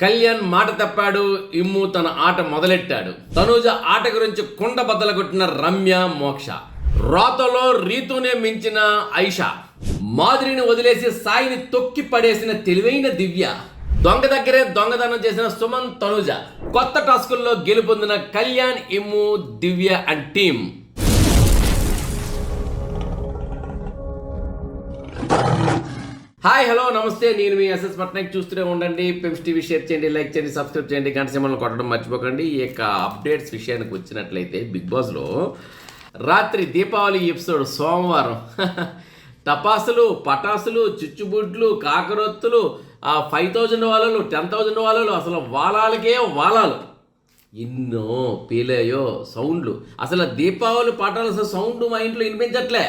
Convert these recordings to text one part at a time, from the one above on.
కళ్యాణ్ మాట తప్పాడు, ఇమ్ము తన ఆట మొదలెట్టాడు. తనూజ ఆట గురించి కుండ బద్దలు కొట్టిన రమ్య, మోక్ష. రాతలో రీతునే మించిన ఐషా. మాధురిని వదిలేసి సాయిని తొక్కి పడేసిన తెలివైన దివ్య. దొంగ దగ్గరే దొంగతనం చేసిన సుమన్, తనూజ. కొత్త టాస్కుల్లో గెలుపొందిన కళ్యాణ్, ఇమ్ము, దివ్య అండ్ టీమ్. హాయ్, హలో, నమస్తే. నేను మీ ఎస్ఎస్ పట్నాయక్. చూస్తూనే ఉండండి. పెంప్స్ టీవీ షేర్ చేయండి, లైక్ చేయండి, సబ్స్క్రైబ్ చేయండి, గంట సింబల్ని కొట్టడం మర్చిపోకండి. ఈ యొక్క అప్డేట్స్ విషయానికి వచ్చినట్లయితే బిగ్ బాస్లో రాత్రి దీపావళి ఎపిసోడ్ సోమవారం టపాసులు, పటాసులు, చిచ్చుబుడ్లు, కాకరొత్తులు, 5,000 వాలాలు, 10,000 వాలాలు, అసలు వాలాలకే వాలాలు ఎన్నో పేలాయో సౌండ్లు. అసలు దీపావళి పటాలు అసలు సౌండ్ మా ఇంట్లో వినిపించట్లే.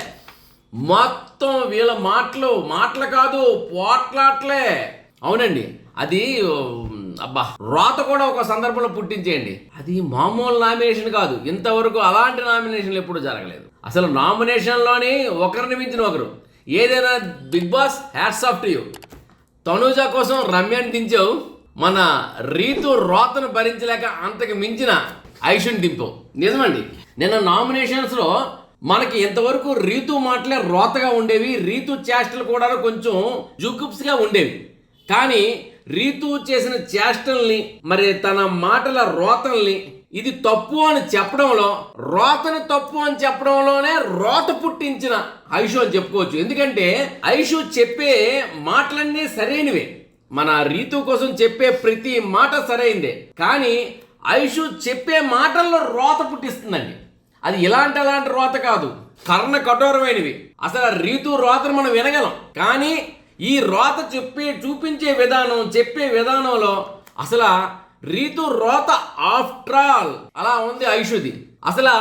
మొత్తం వీళ్ళ మాటలు కాదు, పోట్లాట్లే. అవునండి, అది అబ్బా రాత కూడా ఒక సందర్భంలో పుట్టించేయండి. అది మామూలు నామినేషన్ కాదు. ఇంతవరకు అలాంటి నామినేషన్లు ఎప్పుడు జరగలేదు. అసలు నామినేషన్లోని ఒకరిని మించిన ఒకరు. ఏదైనా big boss hats off to you. Tanuja కోసం రమ్యని దించావు, మన రీతు రోతను భరించలేక అంతకు మించిన ఐషుని దింపావు. నిజమండి, నిన్న నామినేషన్స్లో మనకి ఇంతవరకు రీతు మాటలే రోతగా ఉండేవి. రీతు చేష్టలు కూడా కొంచెం జుగుప్స్గా ఉండేవి. కానీ రీతు చేసిన చేష్టల్ని, మరి తన మాటల రోతల్ని ఇది తప్పు అని చెప్పడంలో, రోతని తప్పు అని చెప్పడంలోనే రోత పుట్టించిన ఐషు అని చెప్పుకోవచ్చు. ఎందుకంటే ఐషు చెప్పే మాటలన్నీ సరైనవే. మన రీతు కోసం చెప్పే ప్రతి మాట సరైందే. కానీ ఐషు చెప్పే మాటల్లో రోత పుట్టిస్తుందండి. అది అలాంటి రోత కాదు, కర్ణ కఠోరమైనవి. అసలు రీతు రోతను మనం వినగలం. కానీ ఈ రోత చూపించే విధానం, చెప్పే విధానంలో అసలు రీతు రోత ఆఫ్టర్ ఆల్ అలా ఉంది ఐషుది. అసలు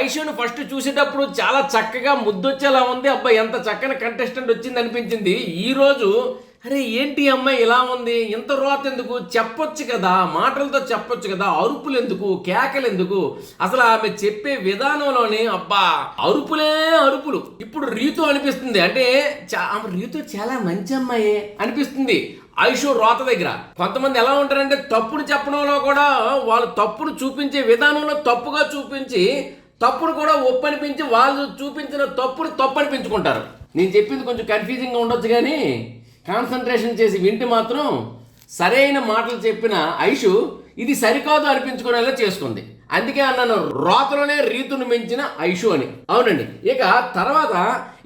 ఐషుని ఫస్ట్ చూసేటప్పుడు చాలా చక్కగా ముద్దొచ్చేలా ఉంది. అబ్బాయి ఎంత చక్కని కంటెస్టెంట్ వచ్చింది అనిపించింది. ఈరోజు అరే ఏంటి అమ్మాయి ఇలా ఉంది, ఇంత రోత ఎందుకు, చెప్పొచ్చు కదా, మాటలతో చెప్పొచ్చు కదా, అరుపులు ఎందుకు, కేకలు ఎందుకు. అసలు ఆమె చెప్పే విధానంలోనే అబ్బా అరుపులే అరుపులు. ఇప్పుడు రీతు అనిపిస్తుంది, అంటే రీతు చాలా మంచి అమ్మాయి అనిపిస్తుంది ఐషు రోత దగ్గర. కొంతమంది ఎలా ఉంటారంటే తప్పును చెప్పడంలో కూడా వాళ్ళు తప్పును చూపించే విధానంలో తప్పుగా చూపించి తప్పును కూడా ఒప్పు అనిపించి వాళ్ళు చూపించిన తప్పును తప్పు అనిపించుకుంటారు. నేను చెప్పింది కొంచెం కన్ఫ్యూజింగ్గా ఉండొచ్చు, కానీ కాన్సన్ట్రేషన్ చేసి వింటే మాత్రం సరైన మాటలు చెప్పిన ఐషు ఇది సరికాదు అనిపించుకునేలా చేసుకుంది. అందుకే అన్నాను రోతలోనే రీతును మించిన ఐషు అని. అవునండి, ఇక తర్వాత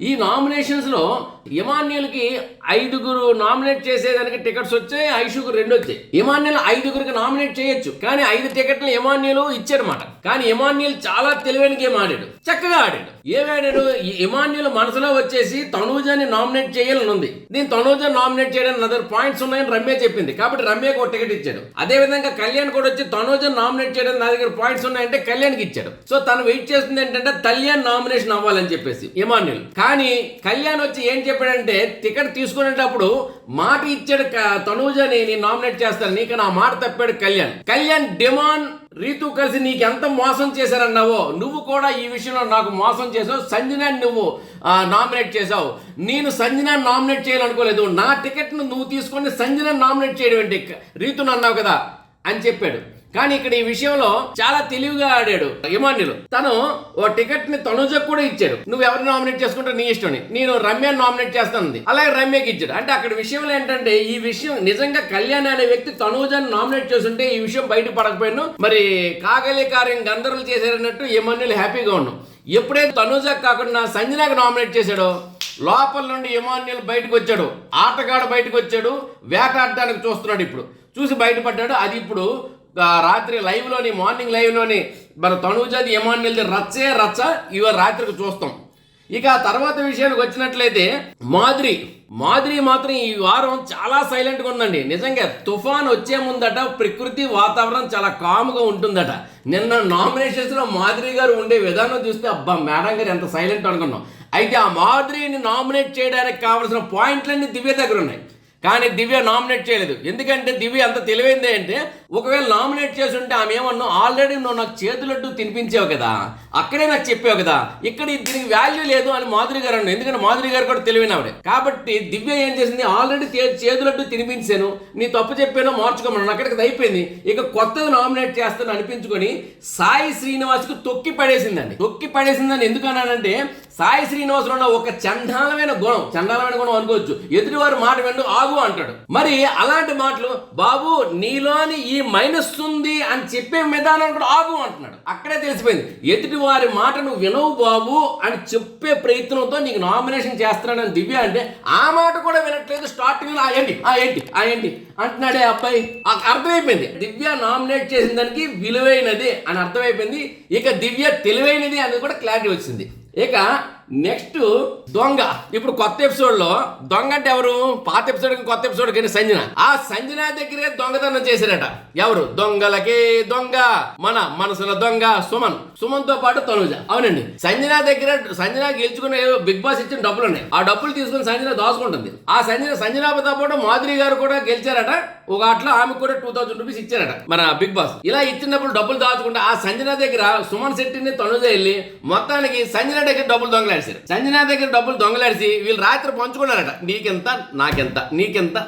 ఈ నామినేషన్స్లో ఇమాన్యుల్కి 5 నామినేట్ చేసేదానికి టికెట్స్ వచ్చాయి, ఐషుకు 2 వచ్చాయి. ఇమాన్యుల్ 5 నామినేట్ చేయొచ్చు, కానీ 5 టికెట్లు ఇమాన్యుల్ ఇచ్చాడనమాట. కానీ ఇమాన్యుల్ చాలా తెలివైన గేమ్ ఆడాడు, చక్కగా ఆడాడు. ఏమాడాడు, ఇమాన్యుల్ మనసులో వచ్చేసి తనూజని నామినేట్ చేయాలని ఉంది. నేను తనూజని నామినేట్ చేయడానికి నా దగ్గర పాయింట్స్ ఉన్నాయని రమ్య చెప్పింది, కాబట్టి రమ్యకు ఒక టికెట్ ఇచ్చాడు. అదే విధంగా కళ్యాణ్ కూడా వచ్చి తనూజని నామినేట్ చేయడానికి నా దగ్గర పాయింట్స్ ఉన్నాయంటే కళ్యాణ్కి ఇచ్చాడు. సో తను వెయిట్ చేస్తుంది ఏంటంటే కళ్యాణ్ నామినేషన్ అవ్వాలని చెప్పేసి ఇమాన్యుల్. కానీ కళ్యాణ్ వచ్చి ఏం చెప్పాడంటే టికెట్ తీసుకునేటప్పుడు మాట ఇచ్చాడు తనూజని నేను నామినేట్ చేస్తాను, నీకు నా మాట తప్పాడు కళ్యాణ్. కళ్యాణ్ డిమాండ్ రీతు కలిసి నీకు ఎంత మోసం చేశారన్నావో నువ్వు కూడా ఈ విషయంలో నాకు మోసం చేసావు, సంజనాన్ని నువ్వు నామినేట్ చేసావు, నేను సంజనాన్ని నామినేట్ చేయాలనుకోలేదు, నా టికెట్ను నువ్వు తీసుకొని సంజనాన్ని నామినేట్ చేయడం ఏంటి, రీతును అన్నావు కదా అని చెప్పాడు. కానీ ఇక్కడ ఈ విషయంలో చాలా తెలివిగా ఆడాడు ఇమాన్యుల్. తను ఓ టికెట్ ని తనుజకు కూడా ఇచ్చాడు, నువ్వు ఎవరిని నామినేట్ చేసుకుంటే నీ ఇష్టం, నేను రమ్యని నామినేట్ చేస్తాను, అలాగే రమ్యకి ఇచ్చాడు. అంటే అక్కడ విషయంలో ఏంటంటే ఈ విషయం నిజంగా కళ్యాణ్ అనే వ్యక్తి తనుజని నామినేట్ చేస్తుంటే ఈ విషయం బయట పడకపోయాను, మరి కాగలి కార్యం గందరలు చేశారన్నట్టు ఇమాన్యుల్ హ్యాపీగా ఉన్నాం. ఎప్పుడైతే తనుజకు కాకుండా సంజనాకి నామినేట్ చేశాడో లోపల నుండి ఇమాన్యుల్ బయటకు వచ్చాడు, ఆటగాడు బయటకు వచ్చాడు, వేటాడడానికి చూస్తున్నాడు. ఇప్పుడు చూసి బయటపడ్డాడు. అది ఇప్పుడు రాత్రి లైవ్లోని, మార్నింగ్ లైవ్లోని మన తనూజది ఇమాన్యుల్ది రచ్చే రచ్చ ఇవాళ రాత్రికి చూస్తాం. ఇక తర్వాత విషయానికి వచ్చినట్లయితే మాధురి మాత్రం ఈ వారం చాలా సైలెంట్గా ఉందండి. నిజంగా తుఫాన్ వచ్చే ముందట ప్రకృతి వాతావరణం చాలా కామ్గా ఉంటుందట. నిన్న నామినేషన్స్లో మాధురి గారు ఉండే విధానం చూస్తే అబ్బా మేడం గారు ఎంత సైలెంట్ అనుకున్నాం. అయితే ఆ మాధురిని నామినేట్ చేయడానికి కావాల్సిన పాయింట్లన్నీ దివ్య దగ్గర ఉన్నాయి. కానీ దివ్య నామినేట్ చేయలేదు. ఎందుకంటే దివ్య అంత తెలివైంది అంటే, ఒకవేళ నామినేట్ చేసి ఉంటే ఆమె ఏమన్నా ఆల్రెడీ నువ్వు నాకు చేతులడ్డు తినిపించావు కదా, అక్కడే నాకు చెప్పావు కదా, ఇక్కడ దీనికి వాల్యూ లేదు అని మాధురి గారు అన్నారు. ఎందుకంటే మాధురి గారు కూడా తెలివైన ఆవిడే. కాబట్టి దివ్య ఏం చేసింది, ఆల్రెడీ చేతులడ్డు తినిపించాను, నీ తప్పు చెప్పాను, మార్చుకోమన్నాను, అక్కడికి అయిపోయింది. ఇక కొత్తది నామినేట్ చేస్తాను అనిపించుకొని సాయి శ్రీనివాస్కు తొక్కి పడేసిందండి. తొక్కి పడేసిందని ఎందుకు అన్నానంటే, సాయి శ్రీనివాసులో ఉన్న ఒక చండాలమైన గుణం అనుకోవచ్చు, ఎదుటివారు మాట వెండు ఆగు అంటాడు. మరి అలాంటి మాటలు, బాబు నీలోని ఈ మైనస్ ఉంది అని చెప్పే విధానం కూడా ఆగు అంటున్నాడు. అక్కడే తెలిసిపోయింది, ఎదుటి వారి మాట నువ్వు వినవు బాబు అని చెప్పే ప్రయత్నంతో నీకు నామినేషన్ చేస్తున్నాడని దివ్య అంటే, ఆ మాట కూడా వినట్లేదు. స్టార్టింగ్ ఏంటి అంటున్నాడే అబ్బాయి. అర్థమైపోయింది దివ్య నామినేట్ చేసిన దానికి విలువైనది అని అర్థమైపోయింది. ఇక దివ్య తెలివైనది అనేది కూడా క్లారిటీ వచ్చింది. ఇక నెక్స్ట్ దొంగ. ఇప్పుడు కొత్త ఎపిసోడ్ లో దొంగ అంటే ఎవరు, పాత ఎపిసోడ్ కొత్త ఎపిసోడ్ కానీ సంజన. ఆ సంజన దగ్గరే దొంగతనం చేశారట. ఎవరు? దొంగలకే దొంగ, మన మనసుల దొంగ సుమన్ తో పాటు తనుజ. అవునండి, సంజన గెలుచుకునే బిగ్ బాస్ ఇచ్చిన డబ్బులు ఉన్నాయి. ఆ డబ్బులు తీసుకుని సంజన దాచుకుంటుంది. ఆ సంజనతో పాటు మాధురి గారు కూడా గెలిచారట. ఒక అట్లా ఆమె కూడా 2000 రూపీస్ ఇచ్చారట మన బిగ్ బాస్. ఇలా ఇచ్చినప్పుడు డబ్బులు దాచుకుంటే ఆ సంజన దగ్గర సుమన్ శెట్టిని తనుజ వెళ్ళి మొత్తానికి సంజన దగ్గర డబ్బులు దొంగలాడారు. సంజన దగ్గర డబ్బులు దొంగలాడిసి వీళ్ళు రాత్రి పంచుకున్నారట. నీకెంత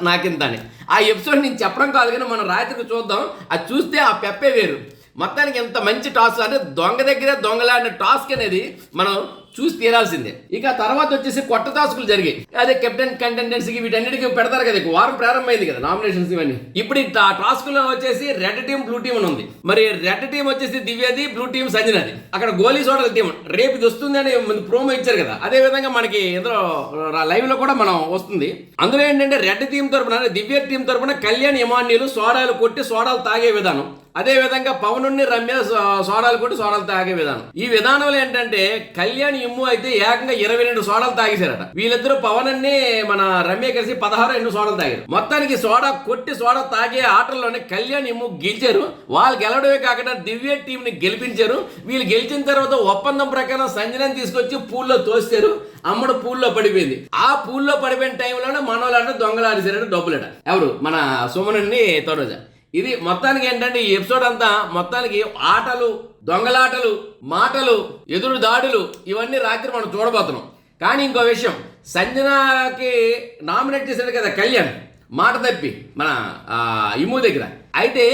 నాకెంత అని. ఆ ఎపిసోడ్ నేను చెప్పడం కాదు కానీ మనం రాత్రికి చూద్దాం. అది చూస్తే ఆ పెప్పే వేరు. మొత్తానికి ఎంత మంచి టాస్క్ అంటే, దొంగ దగ్గర దొంగలాడిన టాస్క్ అనేది మనం చూసి తీరాల్సిందే. ఇక తర్వాత వచ్చేసి కొత్త టాస్కులు జరిగాయి. అదే కెప్టెన్ కంటెండెన్సీకి వీటన్నిటికీ పెడతారు కదా. వారం ప్రారంభమైంది కదా నామినేషన్స్ ఇవన్నీ. ఇప్పుడు ఆ టాస్క్ లో వచ్చేసి రెడ్ టీం బ్లూ టీం అని ఉంది. మరి రెడ్ టీం వచ్చేసి దివ్యది, బ్లూ టీం సంజనది. అక్కడ గోలీ సోడల టీం రేపు ఇది వస్తుంది అని ప్రోమో ఇచ్చారు కదా. అదే విధంగా మనకి ఇందులో లైవ్ లో కూడా మనం వస్తుంది. అందులో ఏంటంటే రెడ్ టీం తరపున, దివ్య టీం తరపున కళ్యాణ్ ఇమాన్యులు సోడాలు కొట్టి సోడాలు తాగే విధానం, అదే విధంగా పవన్ రమ్య సోడాలు కొట్టి సోడాలు తాగే విధానం. ఈ విధానంలో ఏంటంటే కళ్యాణ్ ఇమ్ము అయితే ఏకంగా 22 సోడాలు తాగేశారట. వీళ్ళిద్దరూ పవన్ మన రమ్య కలిసి 16 సోడాలు తాగారు. మొత్తానికి సోడా కొట్టి సోడా తాగే ఆటల్లోనే కళ్యాణ్ ఇమ్ము గెలిచారు. వాళ్ళు గెలవడమే కాకుండా దివ్య టీం ని గెలిపించారు. వీళ్ళు గెలిచిన తర్వాత ఒప్పందం ప్రకారం సంజనని తీసుకొచ్చి పూల్లో తోస్తారు. అమ్మడు పూల్లో పడిపోయింది. ఆ పూల్లో పడిపోయిన టైంలోనే మనోళ్ళంటే దొంగలాడేశారట డబ్బులట. ఎవరు? మన సుమనుని తనుజ. ఇది మొత్తానికి ఏంటంటే ఈ ఎపిసోడ్ అంతా మొత్తానికి ఆటలు, దొంగలాటలు, మాటలు, ఎదురు దాడులు ఇవన్నీ రాత్రి మనం చూడబోతున్నాం. కానీ ఇంకో విషయం, సంజనాకి నామినేట్ చేశాడు కదా కళ్యాణ్, మాట తప్పి మన ఇమ్ము దగ్గర. అయితే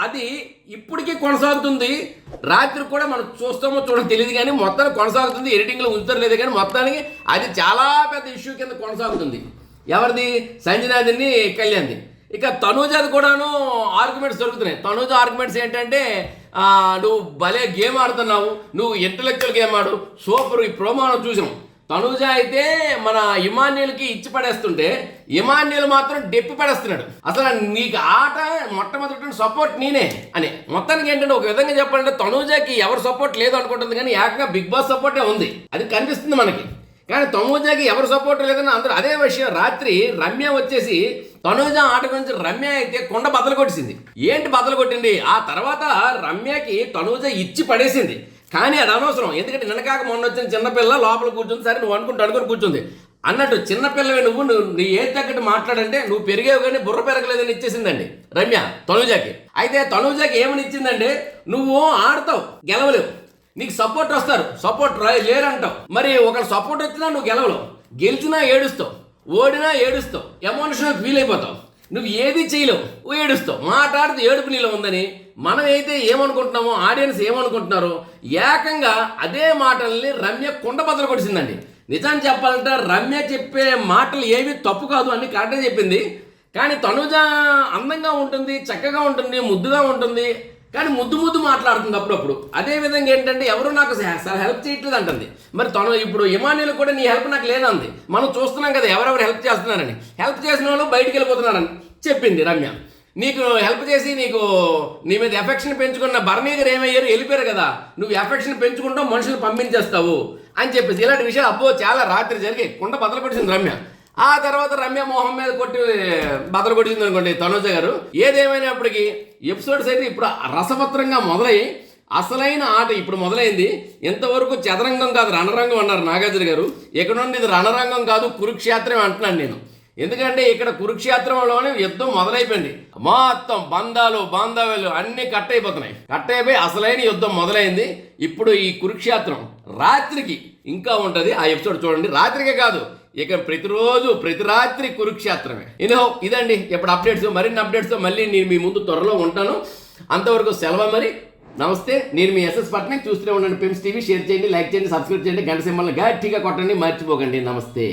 అది ఇప్పటికీ కొనసాగుతుంది. రాత్రి కూడా మనం చూస్తామో చూడడం తెలియదు కానీ మొత్తానికి కొనసాగుతుంది. ఎడిటింగ్లో ఉంచుతారు లేదు కానీ మొత్తానికి అది చాలా పెద్ద ఇష్యూ కింద కొనసాగుతుంది. ఎవరిది? సంజనాదిని, కళ్యాణ్ది. ఇక తనూజది కూడాను ఆర్గ్యుమెంట్స్ దొరుకుతున్నాయి. తనూజ ఆర్గ్యుమెంట్స్ ఏంటంటే, నువ్వు భలే గేమ్ ఆడుతున్నావు, నువ్వు ఇంటలెక్చువల్ గేమ్ ఆడు, సూపర్. ఈ ప్రోమోను చూసాం. తనూజ అయితే మన ఇమాన్యుల్కి ఇచ్చి పడేస్తుంటే ఇమాన్యుల్ మాత్రం డెప్పి పడేస్తున్నాడు. అసలు నీకు ఆట మొట్టమొదటి సపోర్ట్ నేనే అని. మొత్తానికి ఏంటంటే ఒక విధంగా చెప్పాలంటే తనూజకి ఎవరు సపోర్ట్ లేదు అనుకుంటుంది కానీ ఏకంగా బిగ్ బాస్ సపోర్టే ఉంది. అది కనిపిస్తుంది మనకి. కానీ తనూజకి ఎవరు సపోర్ట్ లేదని అందరూ అదే విషయం. రాత్రి రమ్య వచ్చేసి తనూజ ఆట గురించి రమ్య అయితే కొండ బద్దలు కొట్టింది. ఏంటి బద్దలు కొట్టింది? ఆ తర్వాత రమ్యకి తనూజ ఇచ్చి పడేసింది. కానీ అది అనవసరం. ఎందుకంటే నిన్నకాక మొన్న వచ్చిన చిన్నపిల్ల లోపల కూర్చుంది. సరే నువ్వు అనుకుని కూర్చుంది అన్నట్టు. చిన్నపిల్లవే నువ్వు నీ ఏది తగ్గట్టు మాట్లాడంటే నువ్వు పెరిగేవు కానీ బుర్ర పెరగలేదని ఇచ్చేసిందండి రమ్య తనూజకి. అయితే తనూజకి ఏమని ఇచ్చిందంటే, నువ్వు ఆడతావు గెలవలేవు, నీకు సపోర్ట్ వస్తారు, సపోర్ట్ లేరంటావు. మరి ఒకరు సపోర్ట్ వచ్చినా నువ్వు గెలవలేవు, గెలిచినా ఏడుస్తావు, ఓడినా ఏడుస్తావు, ఎమోషనల్ ఫీల్ అయిపోతావు, నువ్వు ఏది చేయలేవు, ఏడుస్తావు. మాట్లాడితే ఏడుపు నీలో ఉందని మనం అయితే ఏమనుకుంటున్నామో, ఆడియన్స్ ఏమనుకుంటున్నారో ఏకంగా అదే మాటల్ని రమ్య కుండ బద్దలు కొడిసిందండి. నిజాన్ని చెప్పాలంటే రమ్య చెప్పే మాటలు ఏవి తప్పు కాదు అని కరెక్ట్గా చెప్పింది. కానీ తనూజ అందంగా ఉంటుంది, చక్కగా ఉంటుంది, ముద్దుగా ఉంటుంది, కానీ ముద్దు మాట్లాడుతుంది అప్పుడప్పుడు. అదేవిధంగా ఏంటంటే ఎవరు నాకు హెల్ప్ చేయట్లేదు అంటుంది. మరి తను ఇప్పుడు ఇమాన్యుల్ కూడా నీ హెల్ప్ నాకు లేదంది. మనం చూస్తున్నాం కదా ఎవరెవరు హెల్ప్ చేస్తున్నారని. హెల్ప్ చేసిన వాళ్ళు బయటికి వెళ్ళిపోతున్నారని చెప్పింది రమ్య. నీకు హెల్ప్ చేసి నీ మీద ఎఫెక్షన్ పెంచుకున్న భరణీ గారు ఏమయ్యారు? వెళ్ళిపోయారు కదా, నువ్వు ఎఫెక్షన్ పెంచుకుంటావు, మనుషులు పంపించేస్తావు అని చెప్పేసి ఇలాంటి విషయాలు అబ్బో చాలా రాత్రి జరిగాయి. కుండ బద్దలు కొట్టింది రమ్య. ఆ తర్వాత రమ్య మొహం మీద కొట్టి బద్దలు కొట్టింది అనుకోండి తనూజ గారు. ఏదేమైనప్పటికీ ఎపిసోడ్స్ అయితే ఇప్పుడు రసవత్రంగా మొదలై అసలైన ఆట ఇప్పుడు మొదలైంది. ఇంతవరకు చదరంగం కాదు రణరంగం అన్నారు నాగార్జున గారు. ఇక్కడ నుండి ఇది రణరంగం కాదు కురుక్షేత్రం అంటున్నాను నేను. ఎందుకంటే ఇక్కడ కురుక్షేత్రంలోనే యుద్ధం మొదలైపోయింది. మొత్తం బాంధవ్యాలు అన్ని కట్ అయిపోయి అసలైన యుద్ధం మొదలైంది. ఇప్పుడు ఈ కురుక్షేత్రం రాత్రికి ఇంకా ఉంటుంది. ఆ ఎపిసోడ్ చూడండి. రాత్రికే కాదు, ఇక ప్రతిరోజు ప్రతి రాత్రి కురుక్షేత్రమే. ఇదండి ఇప్పుడు అప్డేట్స్. మరిన్ని అప్డేట్స్తో మళ్ళీ నేను మీ ముందు త్వరలో ఉంటాను. అంతవరకు సెలవు మరి. నమస్తే, నేను మీ ఎస్ఎస్ పట్నాయక్. చూస్తూనే ఉండండి పిమ్స్ టీవీ. షేర్ చేయండి, లైక్ చేయండి, సబ్స్క్రైబ్ చేయండి, గంట సింబల్ని గట్టిగా కొట్టండి, మర్చిపోకండి. నమస్తే.